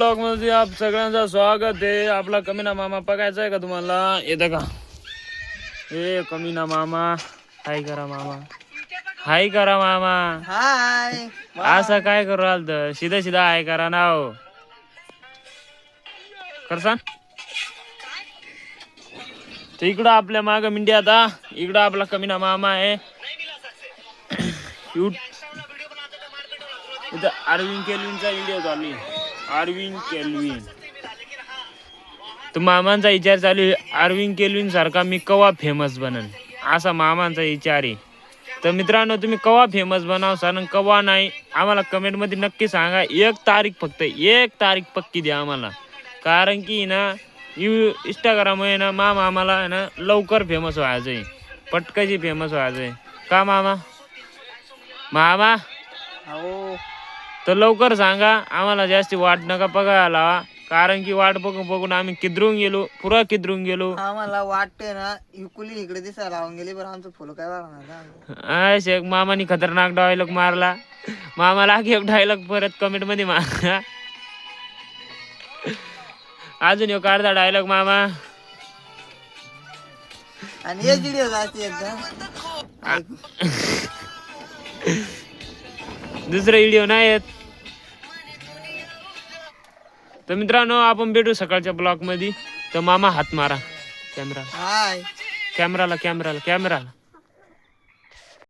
Blog मध्ये आप सगळ्यांचं स्वागत आहे. आपला कमीना मामा बघायचा आहे का तुम्हाला? येतं का हे कमीना मामा? हाय करा मामा, हाय करा मामा. हाय असं काय करू राहिलं? सीधा सीधा हाय करा ना हो. करसान तर इकडं आपल्या माग मिंडी. आता इकडं आपला कमीना मामा आहे. इथं अरविंद केल्विनचा व्हिडिओ चालू आहे. अरविंद केल्विन तर मामांचा विचार चालू आहे, अरविंद केल्विन सारखा मी कवा फेमस बनन, असा मामांचा विचार आहे. तर मित्रांनो, तुम्ही कवा फेमस बनाव सर कवा नाही, आम्हाला कमेंट मध्ये नक्की सांगा. एक तारीख, फक्त एक तारीख पक्की द्या आम्हाला. कारण की ना इंस्टाग्राम आहे ना मामा आम्हाला आहे ना लवकर फेमस व्हायचं आहे, पटकशी फेमस व्हायचं आहे का मामा? मामा हो तर लवकर सांगा, आम्हाला जास्ती वाट नका बघायला लावा. कारण की वाट बघून बघून आम्ही किदरून गेलो, पुरा किदरून गेलो. आम्हाला वाटते ना इकुली इकडे दिसायला लावून गेली, पण आमचं फुल काय वागणार. शेख मामानी खतरनाक डायलॉग मारला. मामाला एक डायलॉग परत कमेंट मध्ये मारा. अजून एक अर्धा डायलॉग मामा. आणि एक व्हिडिओ जाते एकदम दुसरा व्हिडिओ नाही येत. तर मित्रांनो, आपण भेटू सकाळच्या ब्लॉग मध्ये. तर मामा हात मारा कॅमेरा, हाय कॅमेराला कॅमेराला कॅमेराला